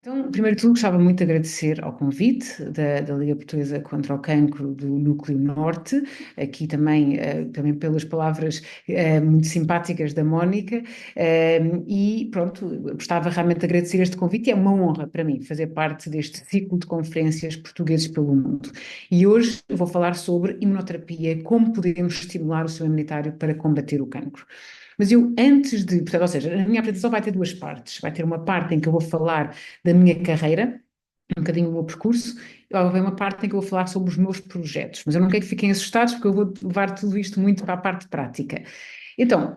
Então, primeiro de tudo, gostava muito de agradecer ao convite da Liga Portuguesa contra o Cancro do Núcleo Norte, aqui também, também pelas palavras muito simpáticas da Mónica, e pronto, gostava realmente de agradecer este convite e é uma honra para mim fazer parte deste ciclo de conferências portugueses pelo mundo. E hoje eu vou falar sobre imunoterapia, como podemos estimular o sistema imunitário para combater o cancro. Mas eu, antes de, portanto, ou seja, a minha apresentação vai ter duas partes. Vai ter uma parte em que eu vou falar da minha carreira, um bocadinho o meu percurso, e vai haver uma parte em que eu vou falar sobre os meus projetos. Mas eu não quero que fiquem assustados, porque eu vou levar tudo isto muito para a parte prática. Então,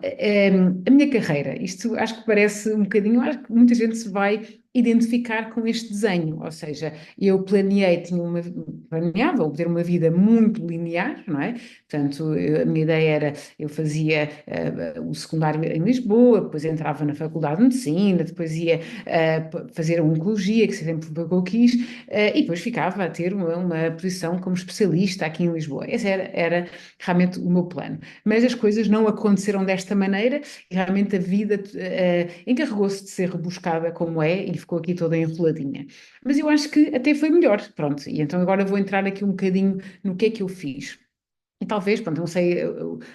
a minha carreira, isto acho que parece um bocadinho, acho que muita gente se vai identificar com este desenho, ou seja, eu planeava ter uma vida muito linear, não é? Portanto, a minha ideia era, eu fazia o secundário em Lisboa, depois entrava na Faculdade de Medicina, depois ia fazer a Oncologia, que sempre foi o que eu quis, e depois ficava a ter uma posição como especialista aqui em Lisboa. Esse era realmente o meu plano. Mas as coisas não aconteceram desta maneira e realmente a vida encarregou-se de ser rebuscada como é e ficou aqui toda enroladinha. Mas eu acho que até foi melhor, pronto. E então agora vou entrar aqui um bocadinho no que é que eu fiz. E talvez, pronto, não sei,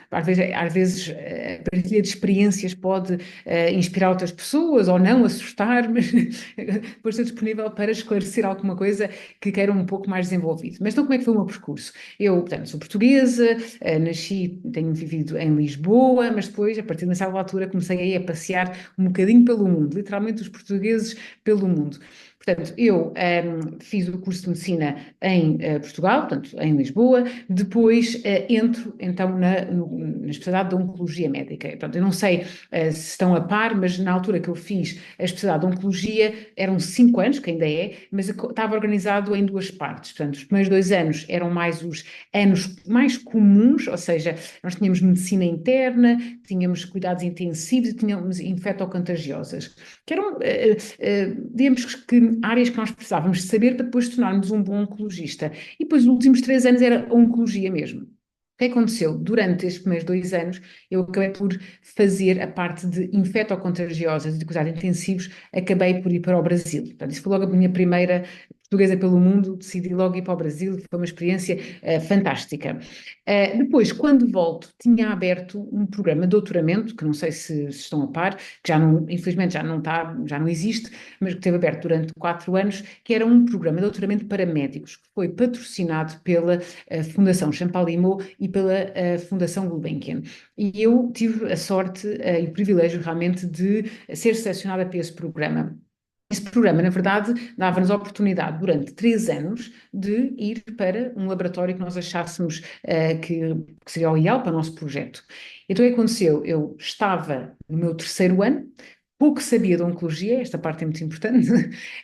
às vezes a partilha de experiências pode inspirar outras pessoas ou não, assustar, mas depois estou disponível para esclarecer alguma coisa que queiram um pouco mais desenvolvido. Mas então como é que foi o meu percurso? Eu, portanto, sou portuguesa, nasci, tenho vivido em Lisboa, mas depois, a partir de uma certa altura, comecei aí a passear um bocadinho pelo mundo, literalmente os portugueses pelo mundo. Portanto, eu fiz o curso de medicina em Portugal, portanto, em Lisboa, depois entro então na especialidade de Oncologia Médica. Portanto, eu não sei se estão a par, mas na altura que eu fiz a especialidade de Oncologia eram 5 anos, que ainda é, mas estava organizado em duas partes. Portanto, os primeiros 2 anos eram mais os anos mais comuns, ou seja, nós tínhamos medicina interna, tínhamos cuidados intensivos e tínhamos infectocontagiosas, que eram, digamos que, áreas que nós precisávamos de saber para depois tornarmos um bom oncologista. E depois, os últimos 3 anos era a oncologia mesmo. O que aconteceu? Durante estes primeiros 2 anos, eu acabei por fazer a parte de infectocontagiosas e de cuidados intensivos, acabei por ir para o Brasil. Portanto, isso foi logo a minha primeira portuguesa pelo mundo, decidi logo ir para o Brasil, foi uma experiência fantástica. Depois, quando volto, tinha aberto um programa de doutoramento, que não sei se estão a par, que já não, infelizmente já não está, já não existe, mas que esteve aberto durante 4 anos, que era um programa de doutoramento para médicos, que foi patrocinado pela Fundação Champalimau e pela Fundação Gulbenkian. E eu tive a sorte e o privilégio realmente de ser selecionada para esse programa. Esse programa, na verdade, dava-nos a oportunidade durante 3 anos de ir para um laboratório que nós achássemos que seria o ideal para o nosso projeto. Então, o que aconteceu? Eu estava no meu terceiro ano, pouco sabia de oncologia, esta parte é muito importante,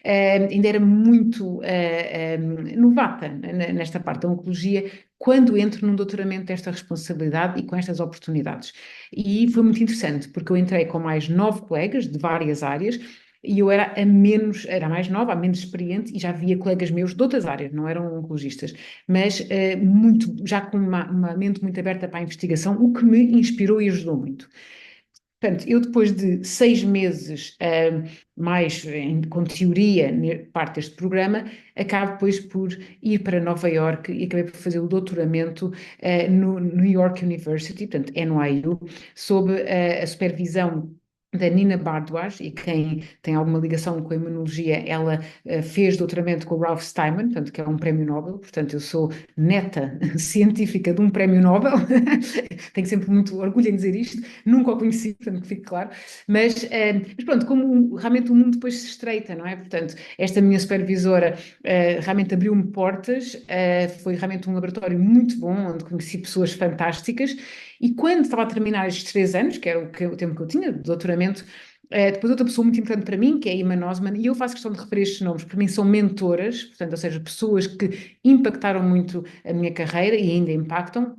ainda era muito novata nesta parte da oncologia, quando entro num doutoramento desta responsabilidade e com estas oportunidades. E foi muito interessante, porque eu entrei com mais 9 colegas de várias áreas, e eu era a mais nova, a menos experiente, e já havia colegas meus de outras áreas, não eram oncologistas, mas já com uma mente muito aberta para a investigação, o que me inspirou e ajudou muito. Portanto, eu depois de 6 meses, mais com teoria, parte deste programa, acabo depois por ir para Nova York e acabei por fazer o doutoramento no New York University, portanto, NYU, sob a supervisão da Nina Bardwaj, e quem tem alguma ligação com a imunologia, ela fez doutoramento com o Ralph Steinman, portanto, que é um prémio Nobel, portanto, eu sou neta científica de um prémio Nobel, tenho sempre muito orgulho em dizer isto, nunca o conheci, portanto, que fique claro, mas pronto, como realmente o mundo depois se estreita, não é? Portanto, esta minha supervisora realmente abriu-me portas, foi realmente um laboratório muito bom, onde conheci pessoas fantásticas, e quando estava a terminar estes 3 anos, que era o tempo que eu tinha de doutoramento, depois outra pessoa muito importante para mim, que é a Emma Osman, e eu faço questão de referir estes nomes, para mim são mentoras, portanto, ou seja, pessoas que impactaram muito a minha carreira e ainda impactam,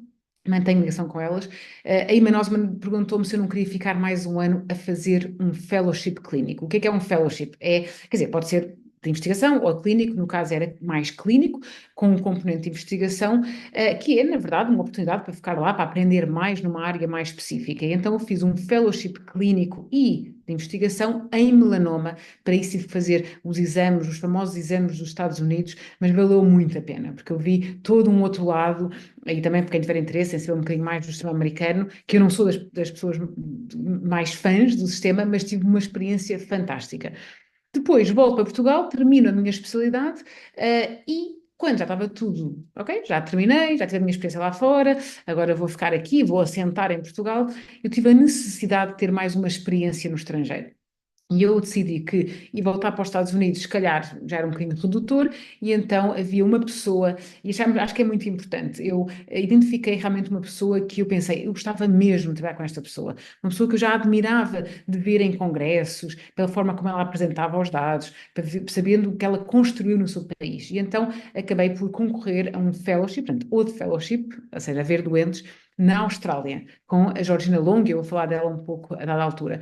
mantenho ligação com elas. A Emma Osman perguntou-me se eu não queria ficar mais um ano a fazer um fellowship clínico. O que é um fellowship? Quer dizer, pode ser de investigação ou clínico, no caso era mais clínico, com um componente de investigação, que é, na verdade, uma oportunidade para ficar lá, para aprender mais numa área mais específica. E então eu fiz um fellowship clínico e de investigação em melanoma. Para isso tive que fazer os exames, os famosos exames dos Estados Unidos, mas valeu muito a pena, porque eu vi todo um outro lado, e também para quem tiver interesse em saber um bocadinho mais do sistema americano, que eu não sou das pessoas mais fãs do sistema, mas tive uma experiência fantástica. Depois volto para Portugal, termino a minha especialidade, e quando já estava tudo, ok, já terminei, já tive a minha experiência lá fora, agora vou ficar aqui, vou assentar em Portugal, eu tive a necessidade de ter mais uma experiência no estrangeiro. E eu decidi que ia voltar para os Estados Unidos, se calhar já era um bocadinho redutor, e então havia uma pessoa, e acho que é muito importante, eu identifiquei realmente uma pessoa que eu pensei, eu gostava mesmo de trabalhar com esta pessoa, uma pessoa que eu já admirava de ver em congressos, pela forma como ela apresentava os dados, sabendo o que ela construiu no seu país. E então acabei por concorrer a um fellowship, portanto, outro fellowship, ou seja, a ver doentes, na Austrália, com a Georgina Long, eu vou falar dela um pouco a dada altura.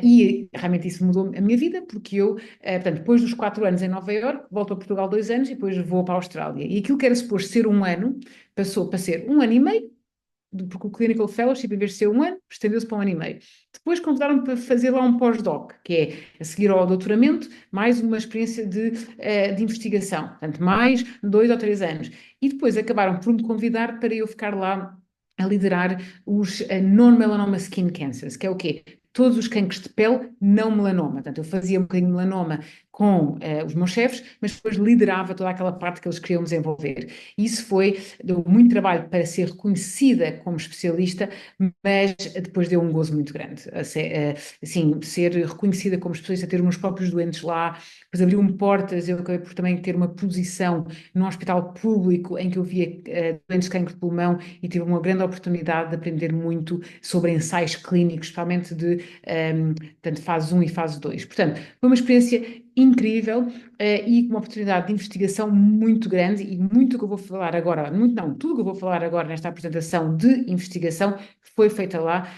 E realmente isso mudou a minha vida, porque eu, portanto, depois dos 4 anos em Nova Iorque, volto a Portugal 2 anos e depois vou para a Austrália. E aquilo que era suposto ser um ano, passou para ser 1 ano e meio, porque o Clinical Fellowship, em vez de ser um ano, estendeu-se para 1 ano e meio. Depois convidaram-me para fazer lá um pós-doc, que é a seguir ao doutoramento, mais uma experiência de investigação, portanto, mais 2 ou 3 anos. E depois acabaram por me convidar para eu ficar lá a liderar os non-melanoma skin cancers, que é o quê? Todos os cancros de pele não melanoma. Portanto, eu fazia um bocadinho de melanoma com os meus chefes, mas depois liderava toda aquela parte que eles queriam desenvolver. Isso deu muito trabalho para ser reconhecida como especialista, mas depois deu um gozo muito grande. Assim, ser reconhecida como especialista, ter os meus próprios doentes lá, depois abriu-me portas, eu acabei por também ter uma posição num hospital público em que eu via doentes de cancro de pulmão e tive uma grande oportunidade de aprender muito sobre ensaios clínicos, especialmente portanto, fase 1 e fase 2. Portanto, foi uma experiência incrível e uma oportunidade de investigação muito grande e muito o que eu vou falar agora, muito não, tudo o que eu vou falar agora nesta apresentação de investigação foi feita lá,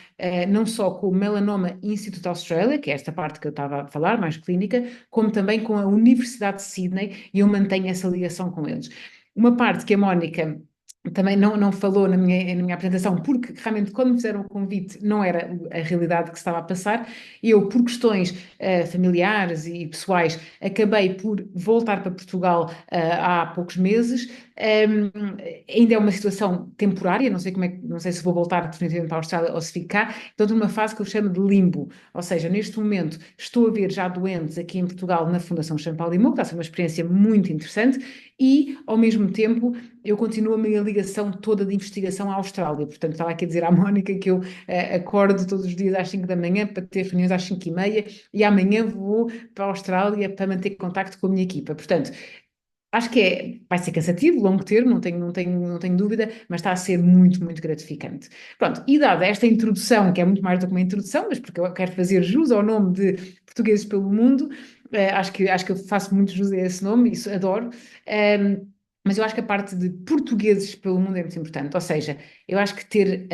não só com o Melanoma Institute Australia, que é esta parte que eu estava a falar, mais clínica, como também com a Universidade de Sydney, e eu mantenho essa ligação com eles. Uma parte que a Mónica também não falou na minha apresentação, porque realmente quando me fizeram o convite não era a realidade que se estava a passar. Eu, por questões familiares e pessoais, acabei por voltar para Portugal há poucos meses. Ainda é uma situação temporária, não sei não sei se vou voltar definitivamente para a Austrália ou se ficar. Estou numa fase que eu chamo de limbo, ou seja, neste momento estou a ver já doentes aqui em Portugal na Fundação Champalimau, que está a ser uma experiência muito interessante, e ao mesmo tempo eu continuo a minha ligação toda de investigação à Austrália. Portanto, estava aqui a dizer à Mónica que eu acordo todos os dias às 5 da manhã para ter reuniões às 5 e meia e amanhã vou para a Austrália para manter contacto com a minha equipa. Portanto, acho que vai ser cansativo, longo termo, não tenho dúvida, mas está a ser muito, muito gratificante. Pronto, e dada esta introdução, que é muito mais do que uma introdução, mas porque eu quero fazer jus ao nome de Portugueses pelo Mundo, acho que eu faço muito jus a esse nome, isso adoro. Mas eu acho que a parte de portugueses pelo mundo é muito importante, ou seja, eu acho que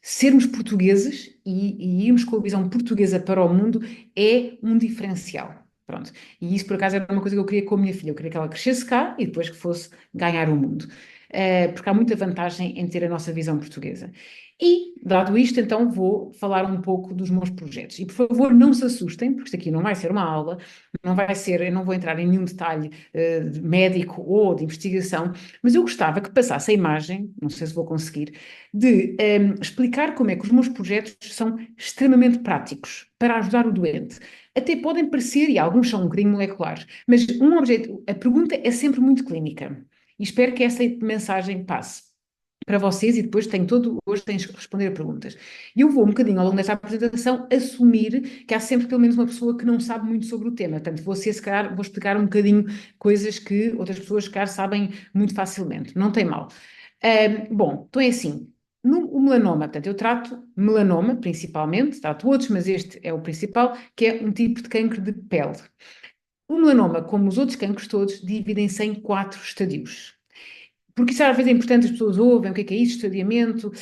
sermos portugueses e irmos com a visão portuguesa para o mundo é um diferencial. Pronto. E isso, por acaso, era uma coisa que eu queria com a minha filha. Eu queria que ela crescesse cá e depois que fosse ganhar o mundo. Porque há muita vantagem em ter a nossa visão portuguesa. E, dado isto, então vou falar um pouco dos meus projetos. E, por favor, não se assustem, porque isto aqui não vai ser uma aula, não vai ser, eu não vou entrar em nenhum detalhe de médico ou de investigação, mas eu gostava que passasse a imagem, não sei se vou conseguir, de explicar como é que os meus projetos são extremamente práticos para ajudar o doente. Até podem parecer, e alguns são um bocadinho moleculares, mas a pergunta é sempre muito clínica. E espero que essa mensagem passe para vocês e depois hoje tens que responder a perguntas. E eu vou um bocadinho ao longo desta apresentação assumir que há sempre pelo menos uma pessoa que não sabe muito sobre o tema. Portanto, se calhar, vou explicar um bocadinho coisas que outras pessoas, se calhar, sabem muito facilmente. Não tem mal. Bom, então é assim. O melanoma, portanto, eu trato melanoma principalmente, trato outros, mas este é o principal, que é um tipo de cancro de pele. O melanoma, como os outros cancros todos, dividem-se em 4 estadios. Porque isso às vezes é importante, as pessoas ouvem o que é isso, estadiamento,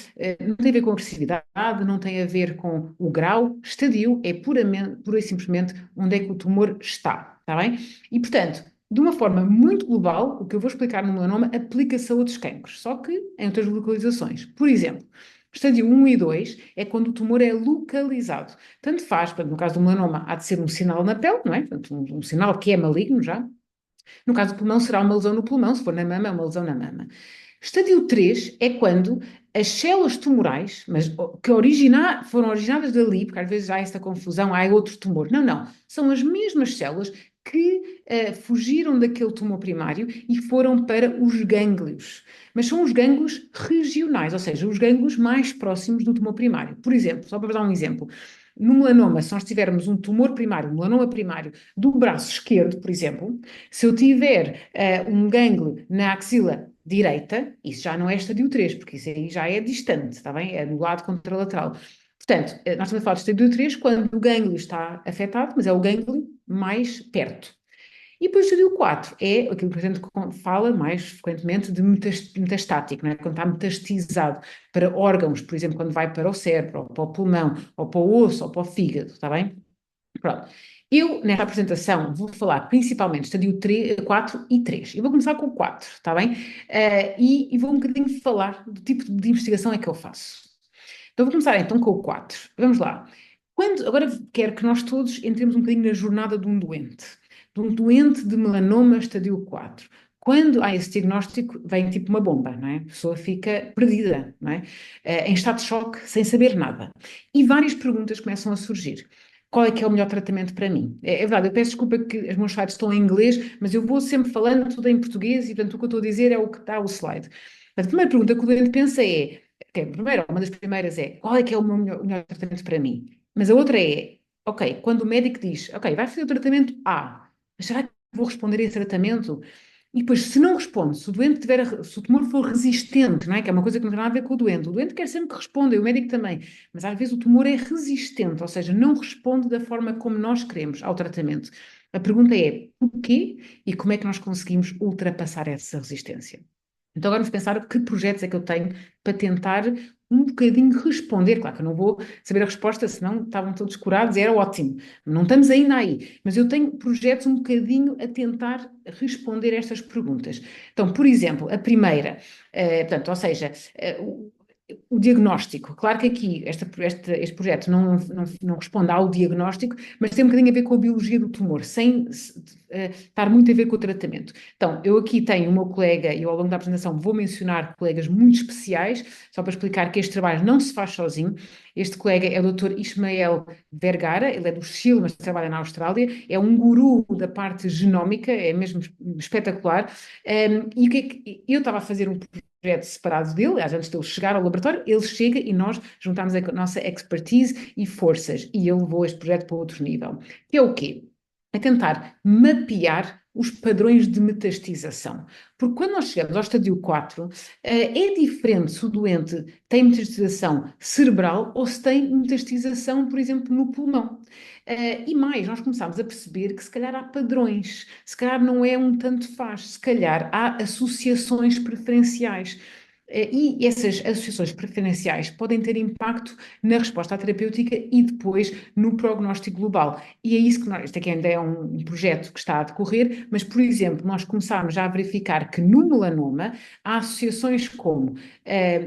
não tem a ver com agressividade, não tem a ver com o grau, estadio é pura e simplesmente onde é que o tumor está bem? E portanto, de uma forma muito global, o que eu vou explicar no melanoma aplica-se a outros cancros, só que em outras localizações. Por exemplo, Estádio 1 e 2 é quando o tumor é localizado. Tanto faz, portanto, no caso do melanoma, há de ser um sinal na pele, não é? Portanto, um sinal que é maligno já. No caso do pulmão, será uma lesão no pulmão, se for na mama, é uma lesão na mama. Estádio 3 é quando as células tumorais, mas que foram originadas dali, porque às vezes há esta confusão, há outro tumor. Não, não. São as mesmas células que fugiram daquele tumor primário e foram para os gânglios. Mas são os gânglios regionais, ou seja, os gânglios mais próximos do tumor primário. Por exemplo, só para dar um exemplo, no melanoma, se nós tivermos um tumor primário, um melanoma primário do braço esquerdo, por exemplo, se eu tiver um gânglio na axila direita, isso já não é estadio 3, porque isso aí já é distante, está bem? É do lado contralateral. Portanto, nós estamos a falar de estadio 3 quando o gânglio está afetado, mas é o gânglio mais perto. E depois o estadio 4 é aquilo que a gente fala mais frequentemente de metastático, não é? Quando está metastizado para órgãos, por exemplo, quando vai para o cérebro, ou para o pulmão, ou para o osso, ou para o fígado, está bem? Pronto. Eu, nesta apresentação, vou falar principalmente estadio 3, 4 e 3. Eu vou começar com o 4, está bem? E vou um bocadinho falar do tipo de investigação é que eu faço. Então, vou começar então com o 4. Vamos lá. Agora quero que nós todos entremos um bocadinho na jornada de um doente de melanoma estadio 4. Quando há esse diagnóstico, vem tipo uma bomba, não é? A pessoa fica perdida, não é? Em estado de choque, sem saber nada. E várias perguntas começam a surgir. Qual é que é o melhor tratamento para mim? É verdade, eu peço desculpa que os meus slides estão em inglês, mas eu vou sempre falando tudo em português e, portanto, o que eu estou a dizer é o que está o slide. A primeira pergunta que o doente pensa é, uma das primeiras é, qual é que é o melhor tratamento para mim? Mas a outra é, ok, quando o médico diz, ok, vai fazer o tratamento A, mas será que vou responder a esse tratamento? E depois, se não responde, se o tumor for resistente, não é? Que é uma coisa que não tem nada a ver com o doente quer sempre que responda, e o médico também, mas às vezes o tumor é resistente, ou seja, não responde da forma como nós queremos ao tratamento. A pergunta é, porquê e como é que nós conseguimos ultrapassar essa resistência? Então agora vamos pensar que projetos é que eu tenho para tentar um bocadinho responder. Claro que eu não vou saber a resposta, senão estavam todos curados e era ótimo. Não estamos ainda aí, mas eu tenho projetos um bocadinho a tentar responder estas perguntas. Então, por exemplo, a primeira, portanto, ou seja, o diagnóstico. Claro que aqui este projeto não responde ao diagnóstico, mas tem um bocadinho a ver com a biologia do tumor, sem estar muito a ver com o tratamento. Então, eu aqui tenho o meu colega, e ao longo da apresentação vou mencionar colegas muito especiais, só para explicar que este trabalho não se faz sozinho. Este colega é o Dr. Ismael Vergara, ele é do Chile, mas trabalha na Austrália, é um guru da parte genómica, é mesmo espetacular. E o que é que eu estava a fazer um projeto separado dele, aliás, antes de ele chegar ao laboratório, ele chega e nós juntamos a nossa expertise e forças, e ele levou este projeto para outro nível. Que é o quê? É tentar mapear os padrões de metastização. Porque quando nós chegamos ao estadio 4, é diferente se o doente tem metastização cerebral ou se tem metastização, por exemplo, no pulmão. E mais, nós começámos a perceber que se calhar há padrões, se calhar não é um tanto faz, se calhar há associações preferenciais. E essas associações preferenciais podem ter impacto na resposta à terapêutica e depois no prognóstico global. E é isso que nós, isto aqui ainda é um projeto que está a decorrer, mas, por exemplo, nós começámos já a verificar que no melanoma há associações como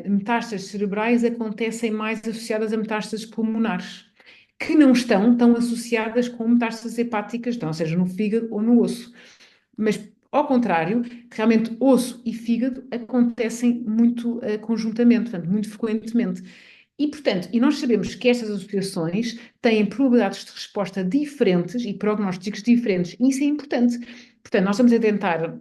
metástases cerebrais acontecem mais associadas a metástases pulmonares, que não estão tão associadas com metástases hepáticas, então, ou seja, no fígado ou no osso. Mas, ao contrário, realmente osso e fígado acontecem muito conjuntamente, portanto, muito frequentemente. E, portanto, nós sabemos que estas associações têm probabilidades de resposta diferentes e prognósticos diferentes, e isso é importante. Portanto, nós estamos a tentar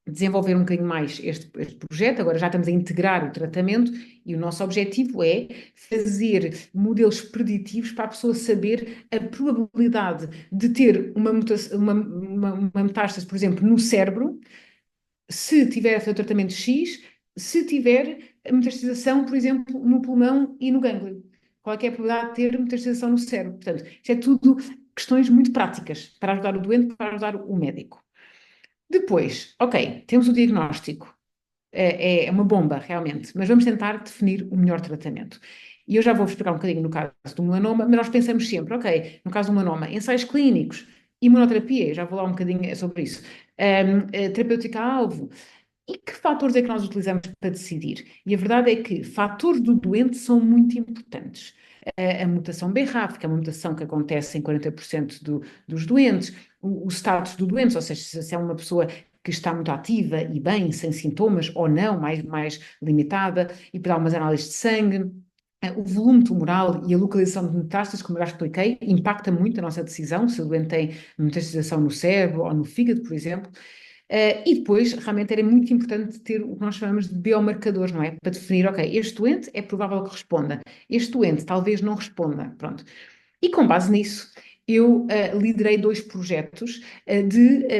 desenvolver um bocadinho mais este projeto, agora já estamos a integrar o tratamento e o nosso objetivo é fazer modelos preditivos para a pessoa saber a probabilidade de ter uma metástase, por exemplo, no cérebro, se tiver o tratamento X, se tiver a metastização, por exemplo, no pulmão e no gânglio. Qual é que é a probabilidade de ter metastização no cérebro? Portanto, isto é tudo questões muito práticas para ajudar o doente, para ajudar o médico. Depois, ok, temos o diagnóstico. É uma bomba, realmente, mas vamos tentar definir o melhor tratamento. E eu já vou explicar um bocadinho no caso do melanoma, mas nós pensamos sempre, ok, no caso do melanoma, ensaios clínicos, imunoterapia, já vou lá um bocadinho sobre isso, terapêutica-alvo. E que fatores é que nós utilizamos para decidir? E a verdade é que fatores do doente são muito importantes. A mutação BRAF, que é uma mutação que acontece em 40% dos doentes, o status do doente, ou seja, se é uma pessoa que está muito ativa e bem, sem sintomas, ou não, mais limitada, e para umas análises de sangue. O volume tumoral e a localização de metástases, como eu já expliquei, impacta muito a nossa decisão, se o doente tem metastização no cérebro ou no fígado, por exemplo. E depois, realmente, era muito importante ter o que nós chamamos de biomarcadores, não é? Para definir, ok, este doente é provável que responda, este doente talvez não responda, pronto. E com base nisso, eu liderei 2 projetos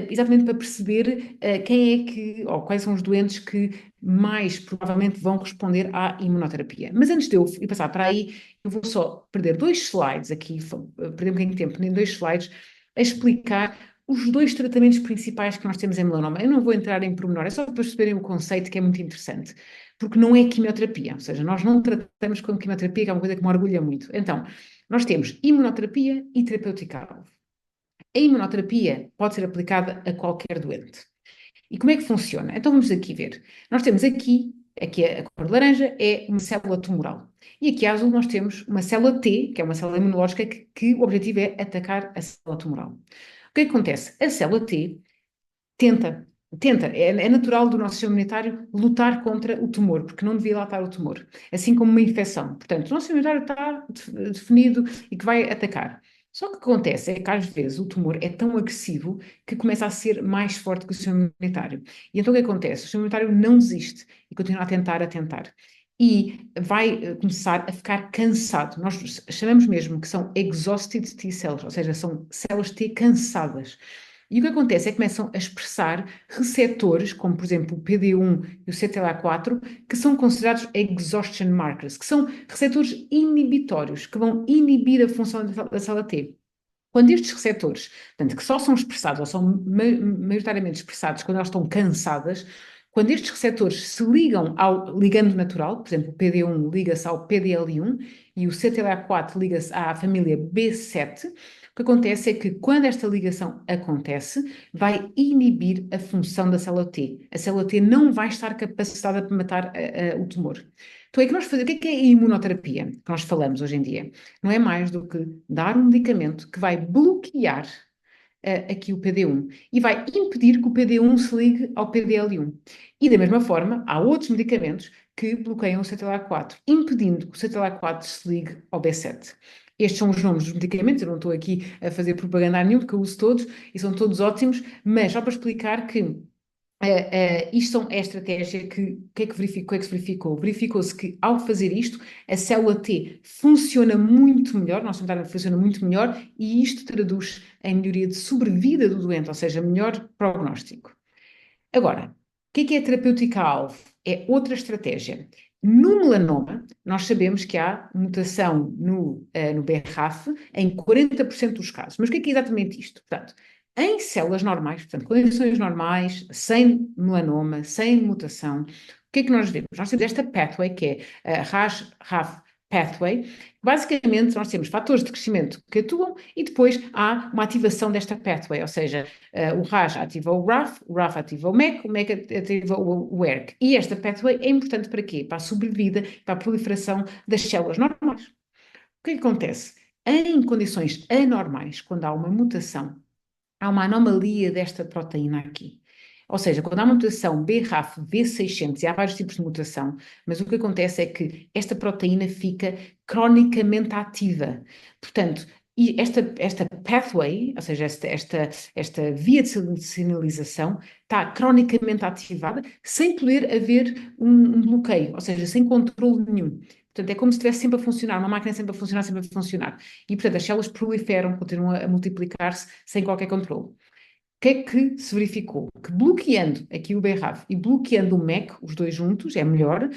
exatamente para perceber quem é que, ou quais são os doentes que mais provavelmente vão responder à imunoterapia. Mas antes de eu ir passar para aí, eu vou só perder 2 slides aqui, perder um bocadinho de tempo, nem 2 slides, a explicar os 2 tratamentos principais que nós temos em melanoma. Eu não vou entrar em pormenor, é só para perceberem o conceito que é muito interessante, porque não é quimioterapia, ou seja, nós não tratamos com quimioterapia, que é uma coisa que me orgulha muito. Então, nós temos imunoterapia e terapêutica-alvo. A imunoterapia pode ser aplicada a qualquer doente. E como é que funciona? Então vamos aqui ver. Nós temos aqui a cor de laranja é uma célula tumoral. E aqui a azul nós temos uma célula T, que é uma célula imunológica que o objetivo é atacar a célula tumoral. O que é que acontece? A célula T tenta, é natural do nosso sistema imunitário lutar contra o tumor, porque não devia lá estar o tumor, assim como uma infecção. Portanto, o nosso sistema imunitário está definido e que vai atacar. Só que o que acontece é que às vezes o tumor é tão agressivo que começa a ser mais forte que o sistema imunitário. E então o que acontece? O sistema imunitário não desiste e continua a tentar. E vai começar a ficar cansado. Nós chamamos mesmo que são exhausted T cells, ou seja, são células T cansadas. E o que acontece é que começam a expressar receptores, como por exemplo o PD-1 e o CTLA-4, que são considerados exhaustion markers, que são receptores inibitórios, que vão inibir a função da célula T. Quando estes receptores, portanto, que só são expressados, ou são maioritariamente expressados quando elas estão cansadas, quando estes receptores se ligam ao ligando natural, por exemplo, o PD-1 liga-se ao PDL1 e o CTLA-4 liga-se à família B7, o que acontece é que quando esta ligação acontece, vai inibir a função da célula T. A célula T não vai estar capacitada para matar o tumor. Então, é que nós fazemos, o que é a imunoterapia que nós falamos hoje em dia? Não é mais do que dar um medicamento que vai bloquear aqui o PD-1 e vai impedir que o PD-1 se ligue ao PDL1. E da mesma forma, há outros medicamentos que bloqueiam o CTLA-4, impedindo que o CTLA-4 se ligue ao B7. Estes são os nomes dos medicamentos, eu não estou aqui a fazer propaganda nenhum, porque eu uso todos e são todos ótimos, mas só para explicar que isto é a estratégia que é que se verificou? Verificou-se que ao fazer isto, a célula T funciona muito melhor, nosso cenário funciona muito melhor e isto traduz em melhoria de sobrevida do doente, ou seja, melhor prognóstico. Agora, o que é a terapêutica-alvo? É outra estratégia. No melanoma, nós sabemos que há mutação no BRAF em 40% dos casos. Mas o que é exatamente isto? Portanto, em células normais, portanto, condições normais, sem melanoma, sem mutação, o que é que nós vemos? Nós temos esta pathway, que é a RAS-RAF pathway. Basicamente, nós temos fatores de crescimento que atuam e depois há uma ativação desta pathway, ou seja, o RAS ativa o RAF ativa o MEC ativa o ERK. E esta pathway é importante para quê? Para a sobrevida, para a proliferação das células normais. O que é que acontece? Em condições anormais, quando há uma mutação, há uma anomalia desta proteína aqui. Ou seja, quando há uma mutação BRAF V600, e há vários tipos de mutação, mas o que acontece é que esta proteína fica cronicamente ativa. Portanto, e esta pathway, ou seja, esta via de sinalização, está cronicamente ativada, sem poder haver um bloqueio, ou seja, sem controle nenhum. Portanto, é como se estivesse sempre a funcionar, uma máquina sempre a funcionar, sempre a funcionar. E, portanto, as células proliferam, continuam a multiplicar-se sem qualquer controle. O que é que se verificou? Que bloqueando aqui o BRAF e bloqueando o MEC, os dois juntos, é melhor,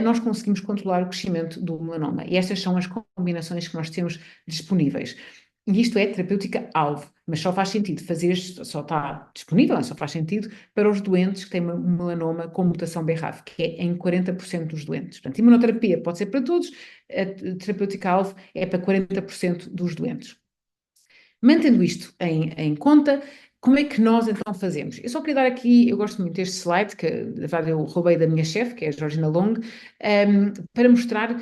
nós conseguimos controlar o crescimento do melanoma. E estas são as combinações que nós temos disponíveis. E isto é terapêutica-alvo, mas só faz sentido fazer, só está disponível, só faz sentido para os doentes que têm um melanoma com mutação BRAF, que é em 40% dos doentes. Portanto, imunoterapia pode ser para todos, a terapêutica-alvo é para 40% dos doentes. Mantendo isto em conta, Como é que nós então fazemos? Eu só queria dar aqui, eu gosto muito deste slide, que na verdade eu roubei da minha chefe, que é a Georgina Long, para mostrar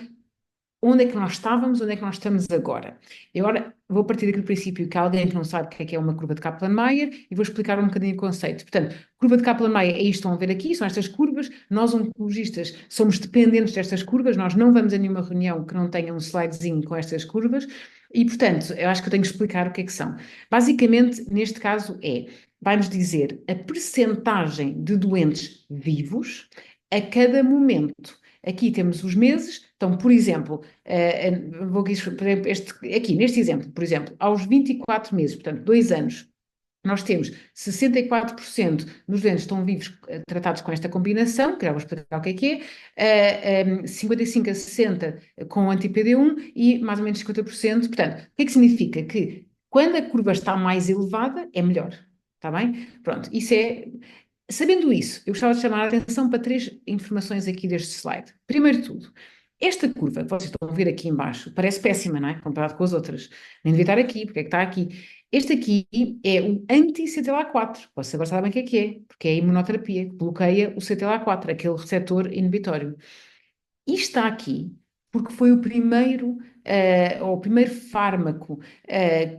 onde é que nós estávamos, onde é que nós estamos agora. E agora vou partir daquele princípio que alguém que não sabe o que é uma curva de Kaplan-Meier e vou explicar um bocadinho o conceito. Portanto, curva de Kaplan-Meier é isto que estão a ver aqui, são estas curvas. Nós, oncologistas, somos dependentes destas curvas, nós não vamos a nenhuma reunião que não tenha um slidezinho com estas curvas e, portanto, eu acho que eu tenho que explicar o que é que são. Basicamente, neste caso vai-nos dizer a percentagem de doentes vivos a cada momento. Aqui temos os meses, então, por exemplo, vou aqui, por exemplo, aqui neste exemplo, por exemplo, aos 24 meses, portanto, 2 anos, nós temos 64% dos doentes que estão vivos tratados com esta combinação, que já vou explicar o que é, 55 a 60 com anti-PD1 e mais ou menos 50%. Portanto, o que é que significa? Que quando a curva está mais elevada, é melhor. Está bem? Pronto, isso é. Sabendo isso, eu gostava de chamar a atenção para 3 informações aqui deste slide. Primeiro de tudo, esta curva que vocês estão a ver aqui embaixo parece péssima, não é? Comparado com as outras. Nem devia estar aqui, porque é que está aqui? Este aqui é o anti-CTLA4. Vocês agora sabem o que é, porque é a imunoterapia que bloqueia o CTLA4, aquele receptor inibitório. E está aqui porque foi o primeiro fármaco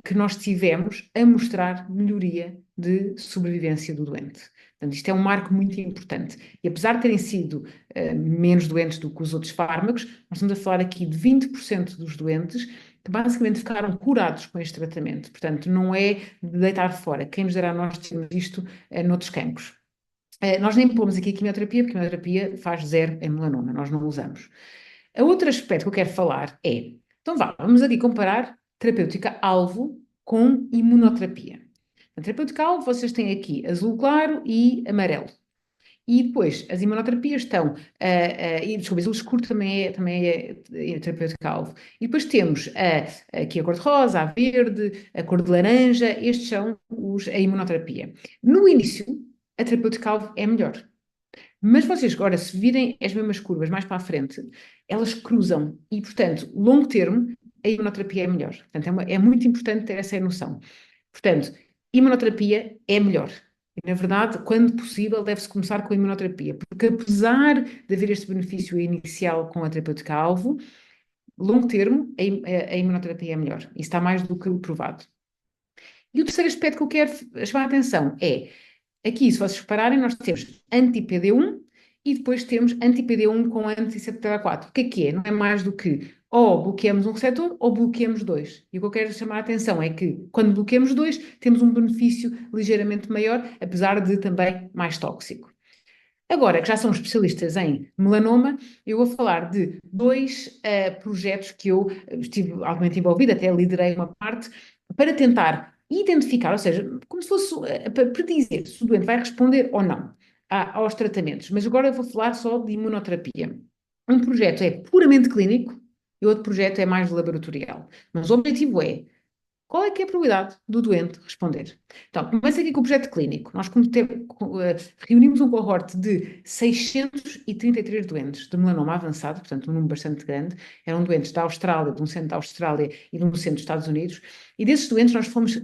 que nós tivemos a mostrar melhoria de sobrevivência do doente. Portanto, isto é um marco muito importante. E apesar de terem sido menos doentes do que os outros fármacos, nós estamos a falar aqui de 20% dos doentes que basicamente ficaram curados com este tratamento. Portanto, não é de deitar fora. Quem nos dará a nós temos isto noutros campos. Nós nem pomos aqui a quimioterapia, porque a quimioterapia faz zero em melanoma, nós não usamos. O outro aspecto que eu quero falar então vamos aqui comparar terapêutica-alvo com imunoterapia. A terapêutica-alvo, vocês têm aqui azul claro e amarelo. E depois, as imunoterapias estão, desculpa, azul escuro também é terapêutica-alvo. E depois temos aqui a cor de rosa, a verde, a cor de laranja, estes são a imunoterapia. No início, a terapêutica-alvo é melhor. Mas vocês agora, se virem as mesmas curvas mais para a frente, elas cruzam e, portanto, longo termo, a imunoterapia é melhor. Portanto, é muito importante ter essa noção. Portanto, imunoterapia é melhor. E, na verdade, quando possível, deve-se começar com a imunoterapia, porque apesar de haver este benefício inicial com a terapêutica-alvo, longo termo, a imunoterapia é melhor. Isso está mais do que provado. E o terceiro aspecto que eu quero chamar a atenção aqui, se vocês repararem, nós temos anti-PD1 e depois temos anti-PD1 com anti-CTLA4. O que é? Não é mais do que ou bloqueamos um receptor ou bloqueamos dois. E o que eu quero chamar a atenção é que quando bloqueamos dois, temos um benefício ligeiramente maior, apesar de também mais tóxico. Agora, que já são especialistas em melanoma, eu vou falar de 2 projetos que eu estive altamente envolvida, até liderei uma parte, para tentar identificar, ou seja, como se fosse para predizer se o doente vai responder ou não aos tratamentos. Mas agora eu vou falar só de imunoterapia. Um projeto é puramente clínico e outro projeto é mais laboratorial. Mas o objetivo é qual é que é a probabilidade do doente responder? Então, começa aqui com o projeto clínico. Nós reunimos um cohorte de 633 doentes de melanoma avançado, portanto um número bastante grande. Eram doentes da Austrália, de um centro da Austrália e de um centro dos Estados Unidos. E desses doentes nós fomos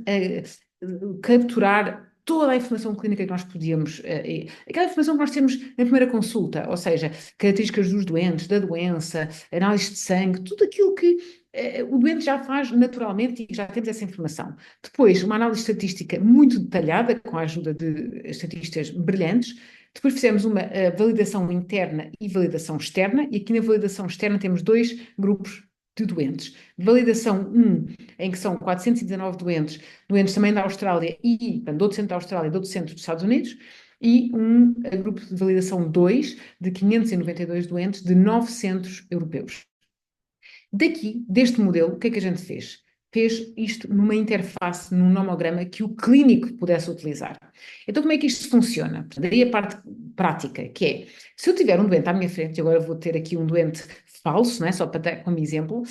capturar toda a informação clínica que nós podíamos, aquela informação que nós temos na primeira consulta, ou seja, características dos doentes, da doença, análise de sangue, tudo aquilo que o doente já faz naturalmente e já temos essa informação. Depois, uma análise estatística muito detalhada, com a ajuda de estatistas brilhantes. Depois fizemos uma validação interna e validação externa, e aqui na validação externa temos 2 grupos de doentes. Validação 1, em que são 419 doentes também da Austrália e, portanto, do outro centro da Austrália e do outro centro dos Estados Unidos, e um grupo de validação 2, de 592 doentes de 9 centros europeus. Deste modelo, o que é que a gente fez? Fez isto numa interface, num nomograma que o clínico pudesse utilizar. Então, como é que isto funciona? Daí a parte prática, que se eu tiver um doente à minha frente, agora vou ter aqui um doente falso, não é? Só para dar como exemplo,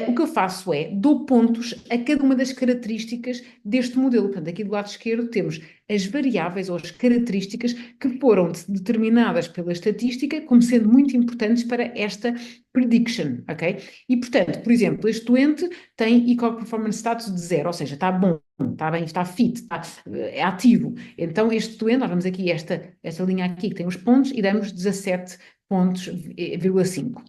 O que eu faço é, dou pontos a cada uma das características deste modelo. Portanto, aqui do lado esquerdo temos as variáveis ou as características que foram determinadas pela estatística como sendo muito importantes para esta prediction, ok? E, portanto, por exemplo, este doente tem ECOG Performance Status de 0, ou seja, está bom, está bem, está fit, está é ativo. Então, este doente, nós vamos aqui, esta linha aqui que tem os pontos e damos 17 pontos,5.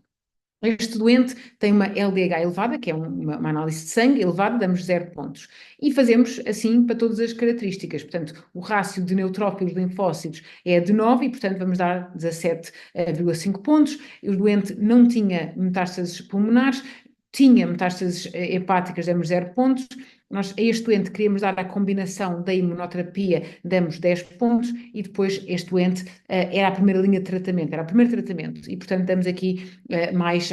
Este doente tem uma LDH elevada, que é uma análise de sangue elevada, damos 0 pontos. E fazemos assim para todas as características. Portanto, o rácio de neutrófilos linfócitos é de 9 e, portanto, vamos dar 17,5 pontos. O doente não tinha metástases pulmonares, tinha metástases hepáticas, damos 0 pontos. Nós, a este doente, queríamos dar a combinação da imunoterapia, damos 10 pontos, e depois este doente era a primeira linha de tratamento, era o primeiro tratamento, e portanto damos aqui mais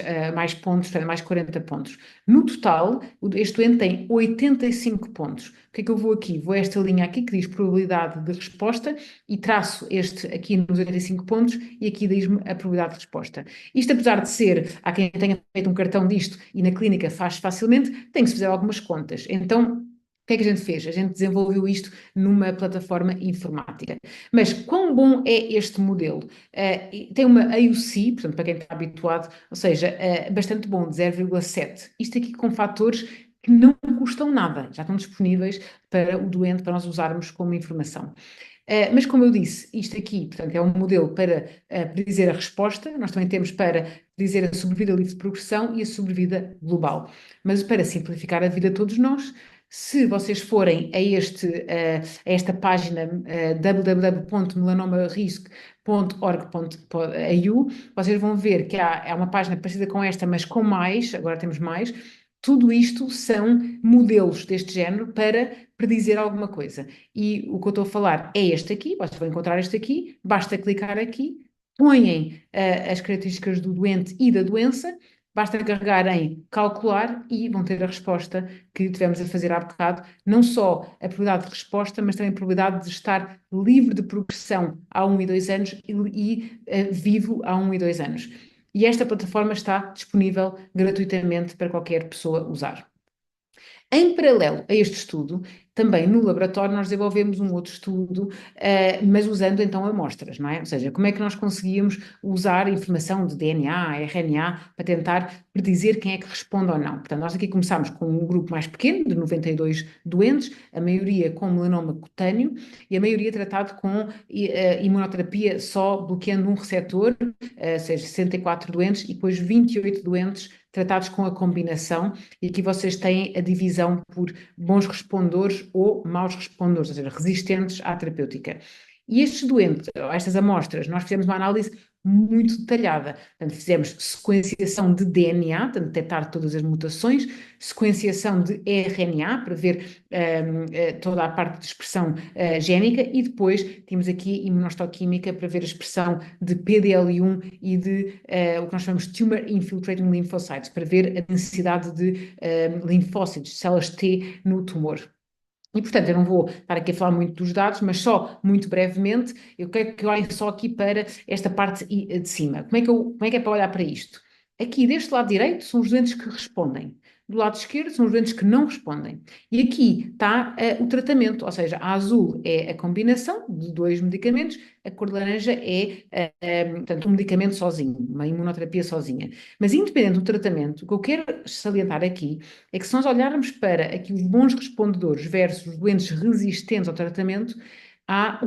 pontos, mais 40 pontos. No total, este doente tem 85 pontos. O que é que eu vou aqui? Vou a esta linha aqui que diz probabilidade de resposta e traço este aqui nos 85 pontos e aqui diz-me a probabilidade de resposta. Isto, apesar de ser, há quem tenha feito um cartão disto e na clínica faz facilmente, tem que se fazer algumas contas. Então, o que é que a gente fez? A gente desenvolveu isto numa plataforma informática. Mas quão bom é este modelo? Tem uma AUC, portanto, para quem está habituado, ou seja, bastante bom, de 0,7. Isto aqui com fatores que não custam nada, já estão disponíveis para o doente, para nós usarmos como informação. Mas como eu disse, isto aqui, portanto, é um modelo para predizer a resposta, nós também temos para predizer a sobrevida livre de progressão e a sobrevida global. Mas para simplificar a vida de todos nós, se vocês forem a esta página www.melanomarisc.org.au, vocês vão ver que há uma página parecida com esta, mas com mais, agora temos mais. Tudo isto são modelos deste género para predizer alguma coisa. E o que eu estou a falar é este aqui, vocês vão encontrar este aqui, basta clicar aqui, põem as características do doente e da doença, basta carregar em calcular e vão ter a resposta que tivemos a fazer há bocado, não só a probabilidade de resposta, mas também a probabilidade de estar livre de progressão há 1 e 2 anos e vivo há 1 e 2 anos. E esta plataforma está disponível gratuitamente para qualquer pessoa usar. Em paralelo a este estudo, também no laboratório nós desenvolvemos um outro estudo, mas usando então amostras, não é? Ou seja, como é que nós conseguíamos usar informação de DNA, RNA, para tentar predizer quem é que responde ou não. Portanto, nós aqui começámos com um grupo mais pequeno, de 92 doentes, a maioria com melanoma cutâneo e a maioria tratado com imunoterapia só bloqueando um receptor, ou seja, 64 doentes e depois 28 doentes tratados com a combinação, e aqui vocês têm a divisão por bons respondores ou maus respondores, ou seja, resistentes à terapêutica. E estes doentes, estas amostras, nós fizemos uma análise muito detalhada. Portanto, fizemos sequenciação de DNA, portanto, detectar todas as mutações, sequenciação de RNA, para ver toda a parte de expressão génica, e depois tínhamos aqui imunohistoquímica para ver a expressão de PDL1 e de o que nós chamamos de Tumor Infiltrating Lymphocytes, para ver a densidade de linfócitos, células T no tumor. E, portanto, eu não vou estar aqui a falar muito dos dados, mas só muito brevemente, eu quero que olhem só aqui para esta parte de cima. Como é que é para olhar para isto? Aqui, deste lado direito, são os doentes que respondem. Do lado esquerdo, são os doentes que não respondem. E aqui está o tratamento, ou seja, a azul é a combinação de dois medicamentos, a cor de laranja é, portanto, um medicamento sozinho, uma imunoterapia sozinha. Mas, independente do tratamento, o que eu quero salientar aqui é que se nós olharmos para aqui os bons respondedores versus os doentes resistentes ao tratamento, há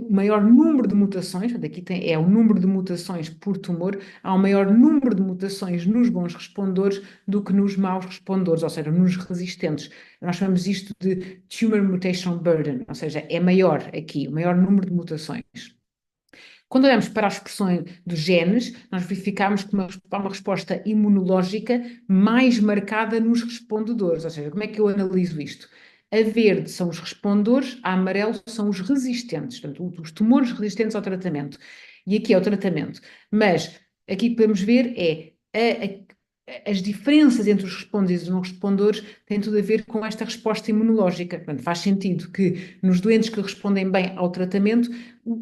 maior número de mutações, aqui é o número de mutações por tumor, há um maior número de mutações nos bons respondedores do que nos maus respondedores, ou seja, nos resistentes. Nós chamamos isto de Tumor Mutation Burden, ou seja, é maior aqui, o maior número de mutações. Quando olhamos para as expressões dos genes, nós verificamos que há uma resposta imunológica mais marcada nos respondedores. Ou seja, como é que eu analiso isto? A verde são os respondedores, a amarelo são os resistentes, portanto, os tumores resistentes ao tratamento. E aqui é o tratamento. Mas aqui que podemos ver é as diferenças entre os respondentes e os não respondores têm tudo a ver com esta resposta imunológica. Portanto, faz sentido que nos doentes que respondem bem ao tratamento,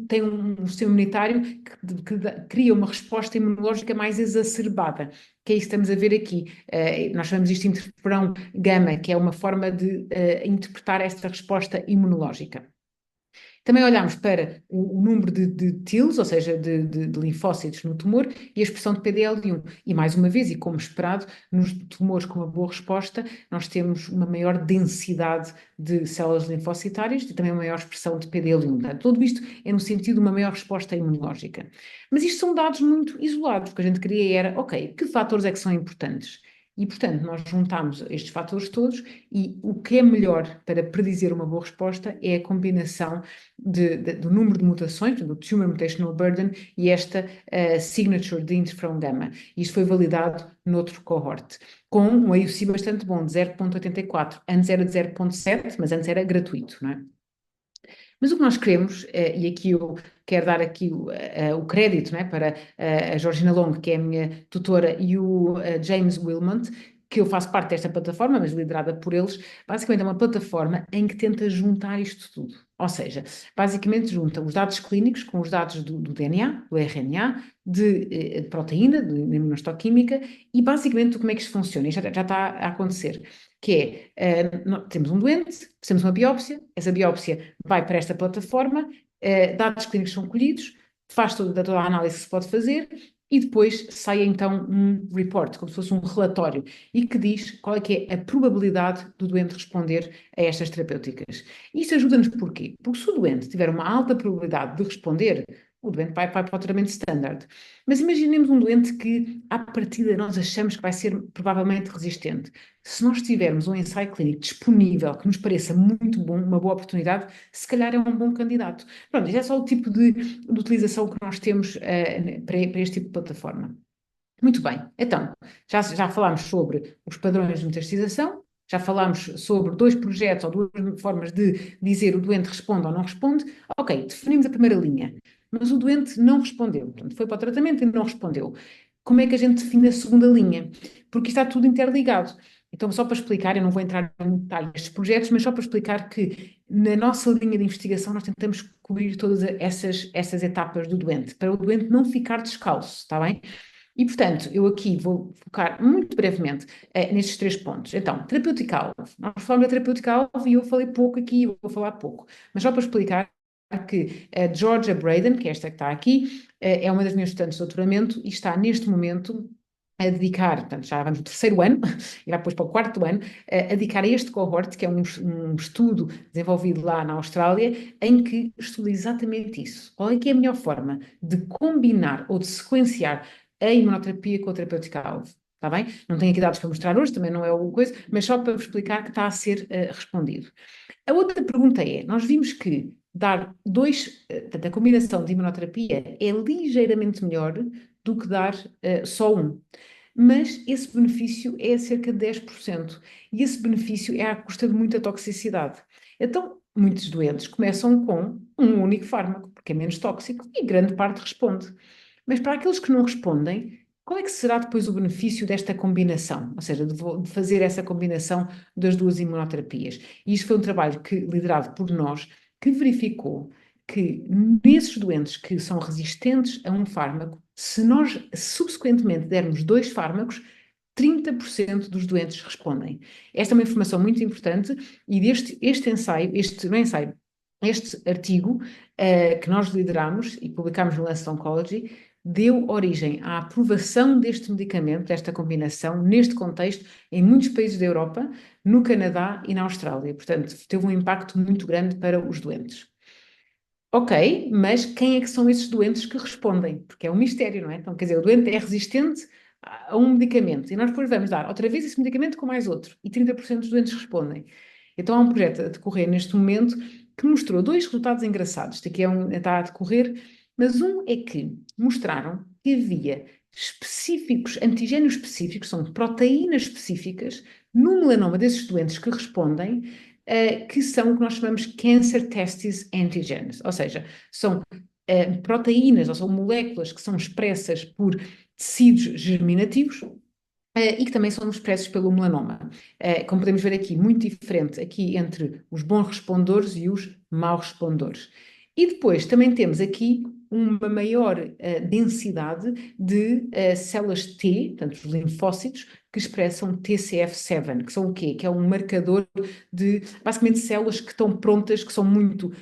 tem um sistema imunitário que cria uma resposta imunológica mais exacerbada, que é isso que estamos a ver aqui. Nós chamamos isto de interferão gama, que é uma forma de interpretar esta resposta imunológica. Também olhámos para o número de TILs, ou seja, de linfócitos no tumor, e a expressão de PDL1. E mais uma vez, e como esperado, nos tumores com uma boa resposta, nós temos uma maior densidade de células linfocitárias e também uma maior expressão de PDL1. Portanto, tudo isto é no sentido de uma maior resposta imunológica. Mas isto são dados muito isolados. O que a gente queria era, ok, que fatores é que são importantes? E, portanto, nós juntámos estes fatores todos e o que é melhor para predizer uma boa resposta é a combinação do número de mutações, do Tumor Mutational Burden, e esta signature de interferon gama. Isto foi validado noutro cohort, com um AUC bastante bom, de 0,84. Antes era de 0,7, mas antes era gratuito, não é? Mas o que nós queremos, e aqui eu quero dar aqui o crédito, não é, para a Georgina Long, que é a minha tutora, e o James Wilmont, que eu faço parte desta plataforma, mas liderada por eles. Basicamente é uma plataforma em que tenta juntar isto tudo. Ou seja, basicamente junta os dados clínicos com os dados do DNA, do RNA, de proteína, de imunohistoquímica, e basicamente como é que isto funciona. Isto já está a acontecer, que é, temos um doente, fazemos uma biópsia, essa biópsia vai para esta plataforma, dados clínicos são colhidos, faz toda a análise que se pode fazer e depois sai então um report, como se fosse um relatório, e que diz qual é que é a probabilidade do doente responder a estas terapêuticas. Isso ajuda-nos porquê? Porque se o doente tiver uma alta probabilidade de responder, o doente vai para o tratamento standard. Mas imaginemos um doente que, à partida, nós achamos que vai ser provavelmente resistente. Se nós tivermos um ensaio clínico disponível que nos pareça muito bom, uma boa oportunidade, se calhar é um bom candidato. Pronto, isto é só o tipo de utilização que nós temos para este tipo de plataforma. Muito bem, então, já falámos sobre os padrões de metastização, já falámos sobre dois projetos ou duas formas de dizer o doente responde ou não responde. Ok, definimos a primeira linha, mas o doente não respondeu, portanto, foi para o tratamento e não respondeu. Como é que a gente define a segunda linha? Porque está tudo interligado. Então, só para explicar, eu não vou entrar em detalhes nestes projetos, mas só para explicar que na nossa linha de investigação nós tentamos cobrir todas essas etapas do doente, para o doente não ficar descalço, está bem? E, portanto, eu aqui vou focar muito brevemente nestes três pontos. Então, terapêutica-alvo. Nós falamos da terapêutica-alvo e eu falei pouco aqui, eu vou falar pouco. Mas só para explicar que a Georgia Braden, que é esta que está aqui, é uma das minhas estudantes de doutoramento e está neste momento a dedicar, portanto, já vamos no terceiro ano, e vai depois para o quarto ano, a dedicar a este cohort, que é um estudo desenvolvido lá na Austrália, em que estuda exatamente isso. Qual é que é a melhor forma de combinar ou de sequenciar a imunoterapia com a terapêutica-alvo? Está bem? Não tenho aqui dados para mostrar hoje, também não é o coisa, mas só para vos explicar que está a ser respondido. A outra pergunta é: nós vimos que dar portanto, a combinação de imunoterapia é ligeiramente melhor do que dar só um. Mas esse benefício é cerca de 10%. E esse benefício é à custa de muita toxicidade. Então, muitos doentes começam com um único fármaco, porque é menos tóxico, e grande parte responde. Mas para aqueles que não respondem, qual é que será depois o benefício desta combinação? Ou seja, de fazer essa combinação das duas imunoterapias. E isto foi um trabalho liderado por nós, que verificou que nesses doentes que são resistentes a um fármaco, se nós subsequentemente dermos dois fármacos, 30% dos doentes respondem. Esta é uma informação muito importante e este ensaio, não é ensaio, este artigo que nós lideramos e publicámos no Lancet Oncology, deu origem à aprovação deste medicamento, desta combinação, neste contexto, em muitos países da Europa, no Canadá e na Austrália. Portanto, teve um impacto muito grande para os doentes. Ok, mas quem é que são esses doentes que respondem? Porque é um mistério, não é? Então, quer dizer, o doente é resistente a um medicamento e nós depois vamos dar outra vez esse medicamento com mais outro e 30% dos doentes respondem. Então, há um projeto a decorrer neste momento que mostrou dois resultados engraçados. Este aqui está a decorrer, mas um é que mostraram que havia antigénios específicos, são proteínas específicas, no melanoma desses doentes que respondem, que são o que nós chamamos cancer testis antigens, ou seja, são proteínas, ou são moléculas que são expressas por tecidos germinativos e que também são expressos pelo melanoma. Como podemos ver aqui, muito diferente aqui entre os bons respondores e os maus respondores. E depois também temos aqui uma maior densidade de células T, portanto, os linfócitos, que expressam TCF7, que são o quê? Que é um marcador de, basicamente, células que estão prontas, que são muito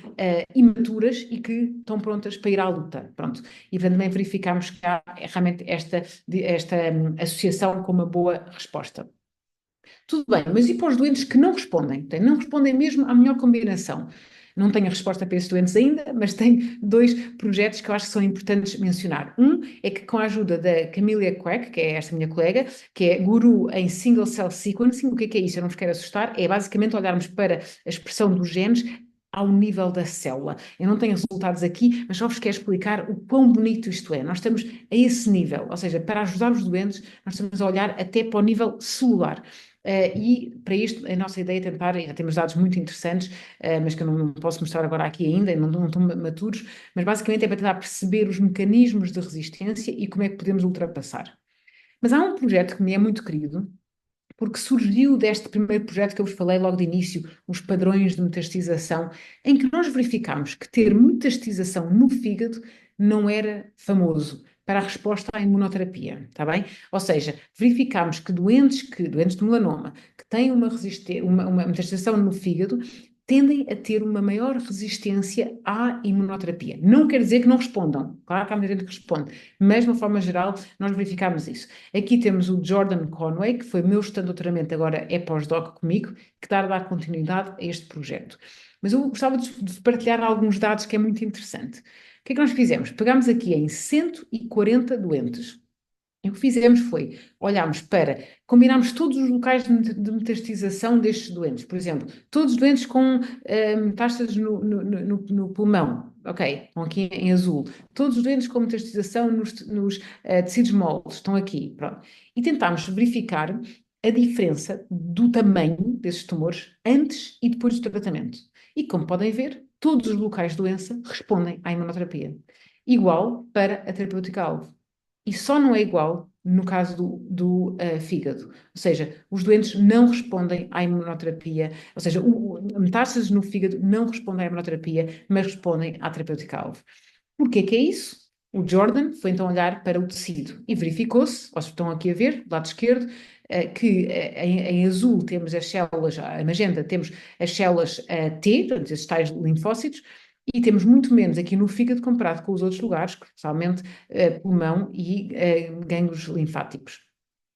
imaturas e que estão prontas para ir à luta. Pronto. E portanto, também verificamos que há realmente esta associação com uma boa resposta. Tudo bem, mas e para os doentes que não respondem? Não respondem mesmo à melhor combinação. Não tenho a resposta para esses doentes ainda, mas tenho dois projetos que eu acho que são importantes mencionar. Um é que, com a ajuda da Camilla Quack, que é esta minha colega, que é guru em single cell sequencing, o que é isso? Eu não vos quero assustar, é basicamente olharmos para a expressão dos genes ao nível da célula. Eu não tenho resultados aqui, mas só vos quero explicar o quão bonito isto é. Nós estamos a esse nível, ou seja, para ajudar os doentes, nós estamos a olhar até para o nível celular. E para isto, a nossa ideia é tentar, já temos dados muito interessantes, mas que eu não posso mostrar agora aqui ainda, não estão maturos, mas basicamente é para tentar perceber os mecanismos de resistência e como é que podemos ultrapassar. Mas há um projeto que me é muito querido, porque surgiu deste primeiro projeto que eu vos falei logo de início, os padrões de metastização, em que nós verificámos que ter metastização no fígado não era famoso para a resposta à imunoterapia, está bem? Ou seja, verificámos que doentes de melanoma, que têm uma metastização no fígado, tendem a ter uma maior resistência à imunoterapia. Não quer dizer que não respondam, claro que há muita gente que responde, mas de uma forma geral nós verificámos isso. Aqui temos o Jordan Conway, que foi meu estudante de doutoramento, agora é pós-doc comigo, que está a dar continuidade a este projeto. Mas eu gostava de partilhar alguns dados que é muito interessante. O que é que nós fizemos? Pegámos aqui em 140 doentes. E o que fizemos foi, olhámos para, combinámos todos os locais de metastização destes doentes. Por exemplo, todos os doentes com metástases no pulmão, ok, estão aqui em azul. Todos os doentes com metastização nos tecidos moles, estão aqui, pronto. E tentámos verificar a diferença do tamanho desses tumores antes e depois do tratamento. E como podem ver, todos os locais de doença respondem à imunoterapia. Igual para a terapêutica-alvo. E só não é igual no caso do fígado. Ou seja, os doentes não respondem à imunoterapia, ou seja, metástases no fígado não respondem à imunoterapia, mas respondem à terapêutica-alvo. Porquê que é isso? O Jordan foi então olhar para o tecido e verificou-se, vocês estão aqui a ver, do lado esquerdo, que em azul temos as células, em magenta temos as células T, portanto, esses tais linfócitos, e temos muito menos aqui no fígado comparado com os outros lugares, especialmente pulmão e gânglios linfáticos.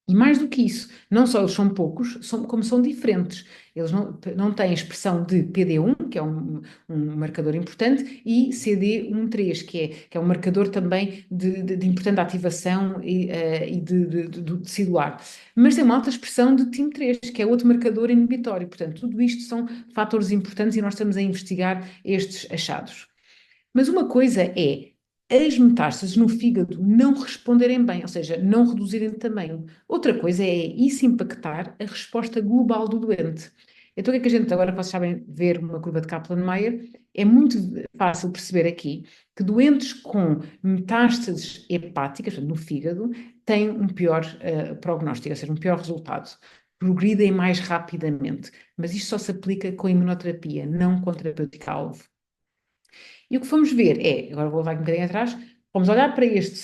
E mais do que isso, não só eles são poucos, como são diferentes. Eles não têm expressão de PD1, que é um marcador importante, e CD13, que é um marcador também de importante ativação e do tecidular. Mas tem uma alta expressão de TIM3, que é outro marcador inibitório. Portanto, tudo isto são fatores importantes e nós estamos a investigar estes achados. Mas uma coisa é as metástases no fígado não responderem bem, ou seja, não reduzirem de tamanho. Outra coisa é isso impactar a resposta global do doente. Então, o que é que a gente, agora que vocês sabem ver uma curva de Kaplan-Meier, é muito fácil perceber aqui que doentes com metástases hepáticas, no fígado, têm um pior prognóstico, ou seja, um pior resultado. Progridem mais rapidamente. Mas isto só se aplica com imunoterapia, não com terapêutica-alvo. E o que fomos ver é, agora vou voltar um bocadinho atrás, vamos olhar para este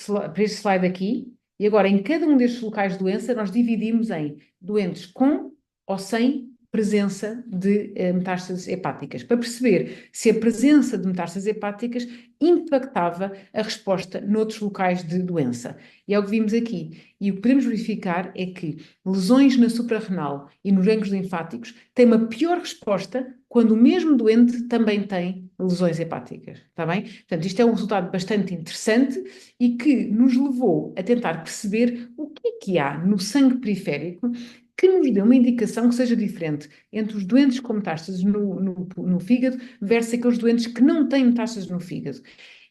slide aqui, e agora em cada um destes locais de doença nós dividimos em doentes com ou sem presença de metástases hepáticas, para perceber se a presença de metástases hepáticas impactava a resposta noutros locais de doença. E é o que vimos aqui. E o que podemos verificar é que lesões na suprarrenal e nos gânglios linfáticos têm uma pior resposta quando o mesmo doente também tem lesões hepáticas, está bem? Portanto, isto é um resultado bastante interessante e que nos levou a tentar perceber o que é que há no sangue periférico que nos dê uma indicação que seja diferente entre os doentes com metástases no fígado versus aqueles doentes que não têm metástases no fígado.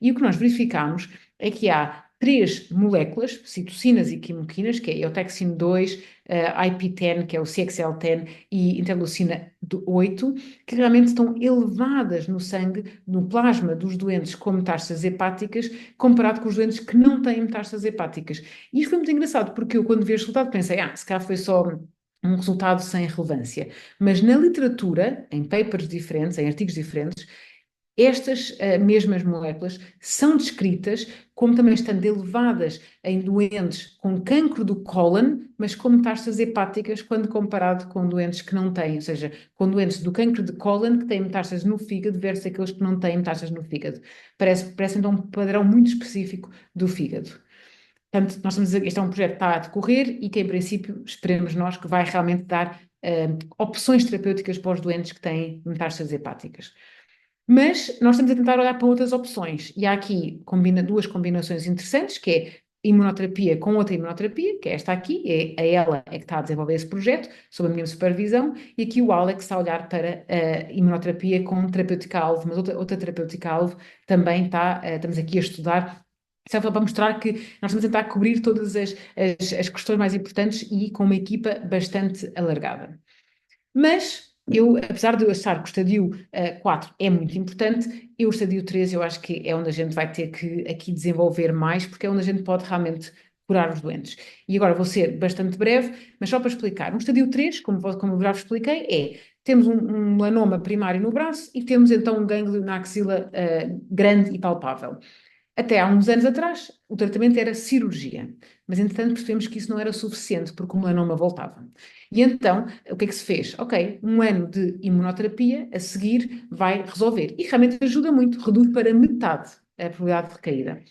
E o que nós verificamos é que há três moléculas, citocinas e quimoquinas, que é eutexina 2, IP10, que é o CXL10, e interleucina 8, que realmente estão elevadas no sangue, no plasma dos doentes com metástases hepáticas, comparado com os doentes que não têm metástases hepáticas. E isto foi muito engraçado, porque eu, quando vi este resultado, pensei, se calhar foi só um resultado sem relevância. Mas na literatura, em papers diferentes, em artigos diferentes, estas mesmas moléculas são descritas como também estando elevadas em doentes com cancro do cólon, mas com metástases hepáticas quando comparado com doentes que não têm, ou seja, com doentes do cancro de cólon que têm metástases no fígado versus aqueles que não têm metástases no fígado. Parece então um padrão muito específico do fígado. Portanto, nós estamos este é um projeto que está a decorrer e que, em princípio, esperemos nós que vai realmente dar opções terapêuticas para os doentes que têm metástases hepáticas. Mas nós estamos a tentar olhar para outras opções e há aqui duas combinações interessantes, que é imunoterapia com outra imunoterapia, que é esta aqui, a ela é que está a desenvolver esse projeto, sob a minha supervisão, e aqui o Alex está a olhar para a imunoterapia com terapêutica-alvo, mas outra terapêutica-alvo também estamos aqui a estudar. Só para mostrar que nós estamos a tentar cobrir todas as questões mais importantes e com uma equipa bastante alargada. Mas eu, apesar de eu achar que o estadio 4 é muito importante, o estadio 3 eu acho que é onde a gente vai ter que aqui desenvolver mais, porque é onde a gente pode realmente curar os doentes. E agora vou ser bastante breve, mas só para explicar. No estadio 3, como eu já vos expliquei, temos um melanoma primário no braço e temos então um gânglio na axila grande e palpável. Até há uns anos atrás, o tratamento era cirurgia, mas entretanto percebemos que isso não era suficiente porque o melanoma voltava. E então, o que é que se fez? Ok, um ano de imunoterapia a seguir vai resolver. E realmente ajuda muito, reduz para metade a probabilidade de recaída.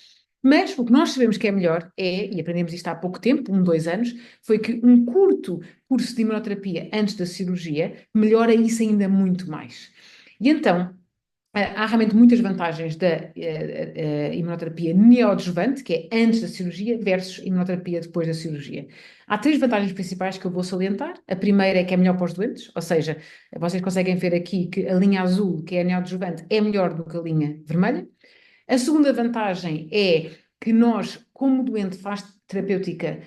Mas o que nós sabemos que é melhor e aprendemos isto há pouco tempo, 2 anos, foi que um curto curso de imunoterapia antes da cirurgia melhora isso ainda muito mais. E então, há realmente muitas vantagens da imunoterapia neoadjuvante, que é antes da cirurgia, versus imunoterapia depois da cirurgia. Há três vantagens principais que eu vou salientar. A primeira é que é melhor para os doentes, ou seja, vocês conseguem ver aqui que a linha azul, que é a neoadjuvante, é melhor do que a linha vermelha. A segunda vantagem é que nós, como o doente faz terapêutica,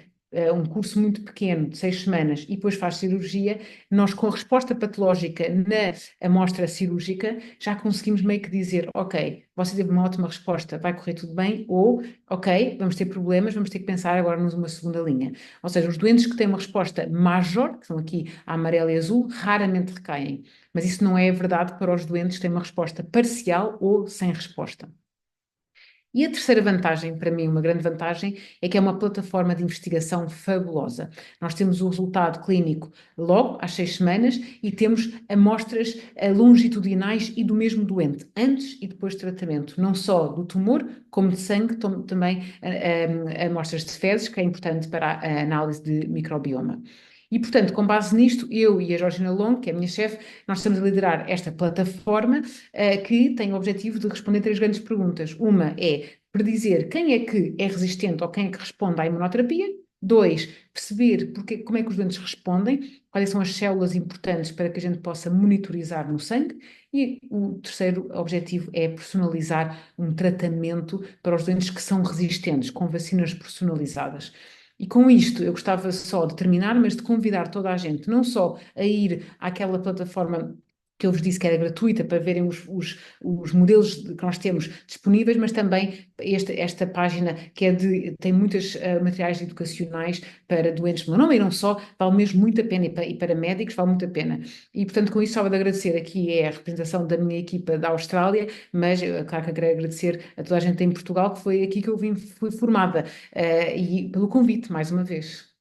um curso muito pequeno, de 6 semanas, e depois faz cirurgia, nós com a resposta patológica na amostra cirúrgica, já conseguimos meio que dizer, ok, você teve uma ótima resposta, vai correr tudo bem, ou, ok, vamos ter problemas, vamos ter que pensar agora numa segunda linha. Ou seja, os doentes que têm uma resposta major, que são aqui a amarela e a azul, raramente recaem. Mas isso não é verdade para os doentes que têm uma resposta parcial ou sem resposta. E a terceira vantagem, para mim, uma grande vantagem, é que é uma plataforma de investigação fabulosa. Nós temos o resultado clínico logo, às 6 semanas, e temos amostras longitudinais e do mesmo doente, antes e depois do tratamento, não só do tumor, como de sangue, também amostras de fezes, que é importante para a análise de microbioma. E, portanto, com base nisto, eu e a Georgina Long, que é a minha chefe, nós estamos a liderar esta plataforma que tem o objetivo de responder três grandes perguntas. Uma é predizer quem é que é resistente ou quem é que responde à imunoterapia. Dois, perceber como é que os doentes respondem, quais são as células importantes para que a gente possa monitorizar no sangue. E o terceiro objetivo é personalizar um tratamento para os doentes que são resistentes, com vacinas personalizadas. E com isto eu gostava só de terminar, mas de convidar toda a gente, não só a ir àquela plataforma que eu vos disse que era gratuita para verem os modelos que nós temos disponíveis, mas também esta página que tem muitos materiais educacionais para doentes de melanoma e não só, vale mesmo muito a pena e para médicos vale muito a pena. E portanto com isso estava de agradecer aqui a representação da minha equipa da Austrália, mas claro que quero agradecer a toda a gente em Portugal que foi aqui que fui formada e pelo convite mais uma vez.